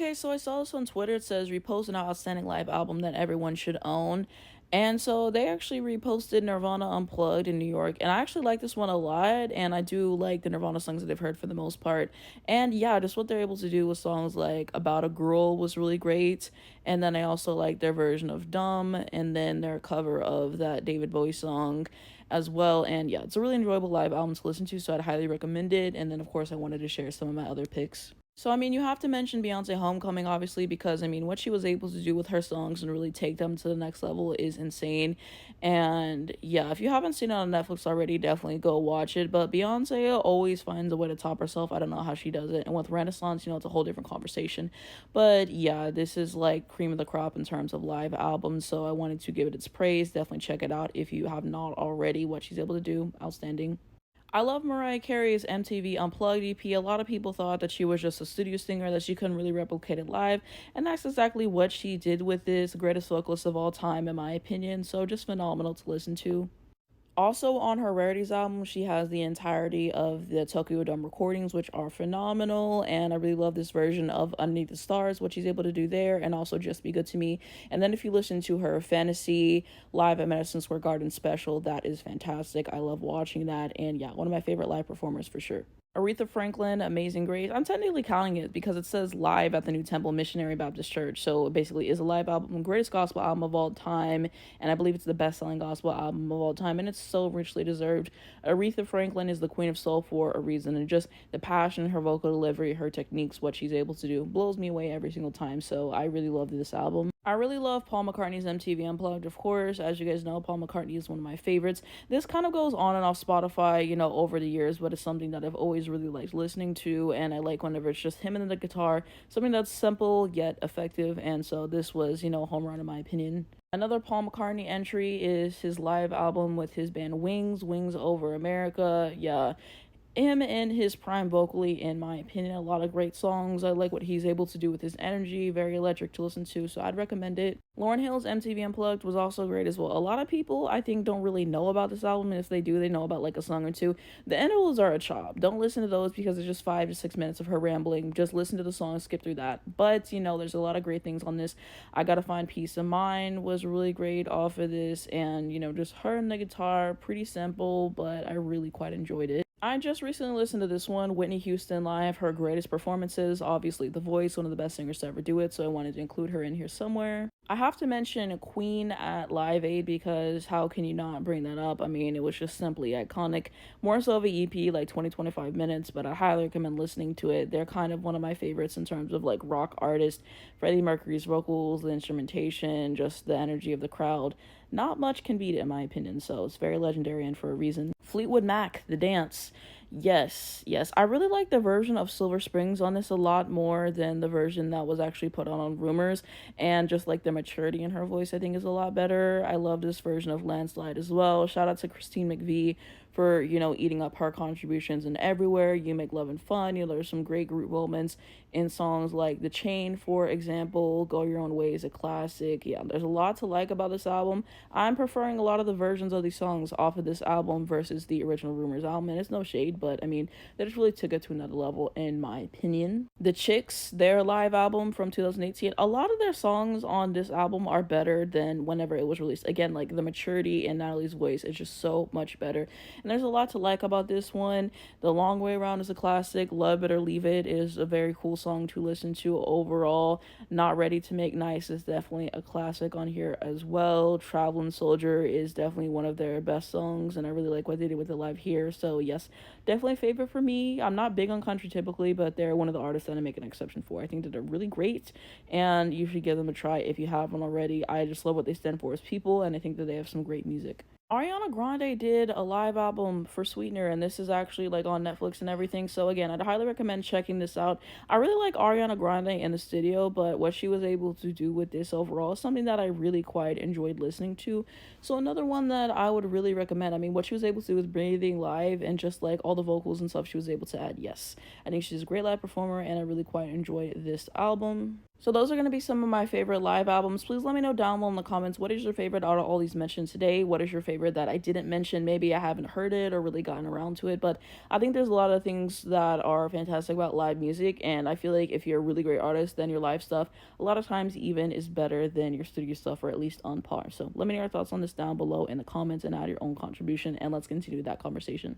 Okay, so I saw this on Twitter. It says repost an outstanding live album that everyone should own. And so they actually reposted Nirvana Unplugged in New York. And I actually like this one a lot. And I do like the Nirvana songs that I've heard for the most part. And yeah, just what they're able to do with songs like About a Girl was really great. And then I also like their version of Dumb. And then their cover of that David Bowie song as well. And yeah, it's a really enjoyable live album to listen to. So I'd highly recommend it. And then, of course, I wanted to share some of my other picks. So, I mean, you have to mention Beyonce Homecoming, obviously, because, I mean, what she was able to do with her songs and really take them to the next level is insane. And yeah, if you haven't seen it on Netflix already, definitely go watch it. But Beyonce always finds a way to top herself. I don't know how she does it. And with Renaissance, it's a whole different conversation. But yeah, this is like cream of the crop in terms of live albums. So I wanted to give it its praise. Definitely check it out if you have not already. What she's able to do, outstanding. I love Mariah Carey's MTV Unplugged EP. A lot of people thought that she was just a studio singer, that she couldn't really replicate it live, and that's exactly what she did with this. Greatest vocalist of all time, in my opinion, so just phenomenal to listen to. Also, on her Rarities album, she has the entirety of the Tokyo Dome recordings, which are phenomenal. And I really love this version of Underneath the Stars, what she's able to do there, and also Just Be Good to Me. And then if you listen to her Fantasy Live at Madison Square Garden special, that is fantastic. I love watching that. And yeah, one of my favorite live performers for sure. Aretha Franklin, Amazing Grace. I'm technically counting it because it says live at the New Temple Missionary Baptist Church. So it basically is a live album, greatest gospel album of all time. And I believe it's the best selling gospel album of all time. And it's so richly deserved. Aretha Franklin is the queen of soul for a reason. And just the passion, her vocal delivery, her techniques, what she's able to do blows me away every single time. So I really love this album. I really love Paul McCartney's MTV Unplugged, of course. As you guys know, Paul McCartney is one of my favorites. This kind of goes on and off Spotify, over the years, but it's something that I've always really liked listening to, and I like whenever it's just him and the guitar, something that's simple yet effective, and so this was, a home run in my opinion. Another Paul McCartney entry is his live album with his band Wings Over America. Yeah, him in his prime vocally, in my opinion. A lot of great songs. I like what he's able to do with his energy. Very electric to listen to, so I'd recommend it. Laurynhill's MTV Unplugged was also great as well. A lot of people, I think, don't really know about this album, and if they do, they know about like a song or two. The intervals are a chop. Don't listen to those because it's just 5 to 6 minutes of her rambling. Just listen to the song, skip through that. But, there's a lot of great things on this. I Gotta Find Peace of Mind was really great off of this, and, just her and the guitar, pretty simple, but I really quite enjoyed it. I just recently listened to this one, Whitney Houston live, her greatest performances. Obviously, the voice, one of the best singers to ever do it, so I wanted to include her in here somewhere. I have to mention Queen at Live Aid because how can you not bring that up? I mean, it was just simply iconic. More so of a EP, like 20-25 minutes, but I highly recommend listening to it. They're kind of one of my favorites in terms of like rock artists. Freddie Mercury's vocals, the instrumentation, just the energy of the crowd. Not much can beat it, in my opinion, so it's very legendary and for a reason. Fleetwood Mac, The Dance. Yes. I really like the version of Silver Springs on this a lot more than the version that was actually put on Rumors, and just like the maturity in her voice, I think, is a lot better. I love this version of Landslide as well. Shout out to Christine McVie for, eating up her contributions in Everywhere, You Make Love and Fun. There's some great group moments in songs like The Chain, for example. Go Your Own Way is a classic. Yeah, there's a lot to like about this album. I'm preferring a lot of the versions of these songs off of this album versus the original Rumors album, and it's no shade, but I mean, they just really took it to another level, in my opinion. The Chicks, their live album from 2018, a lot of their songs on this album are better than whenever it was released. Again, like the maturity in Natalie's voice is just so much better. And there's a lot to like about this one. The Long Way Around is a classic. Love It or Leave It is a very cool song to listen to overall. Not Ready to Make Nice is definitely a classic on here as well. Traveling Soldier is definitely one of their best songs, and I really like what they did with it live here. So yes, definitely a favorite for me. I'm not big on country typically, but they're one of the artists that I make an exception for. I think that they're really great, and you should give them a try if you haven't already. I just love what they stand for as people, and I think that they have some great music. Ariana Grande did a live album for Sweetener, and this is actually like on Netflix and everything. So again, I'd highly recommend checking this out. I really like Ariana Grande in the studio, but what she was able to do with this overall is something that I really quite enjoyed listening to. So another one that I would really recommend. I mean, what she was able to do with breathing live and just like all the vocals and stuff she was able to add. Yes, I think she's a great live performer, and I really quite enjoyed this album. So those are going to be some of my favorite live albums. Please let me know down below in the comments, what is your favorite out of all these mentioned today? What is your favorite that I didn't mention? Maybe I haven't heard it or really gotten around to it, but I think there's a lot of things that are fantastic about live music, and I feel like if you're a really great artist, then your live stuff a lot of times even is better than your studio stuff, or at least on par. So let me know your thoughts on this down below in the comments and add your own contribution, and let's continue that conversation.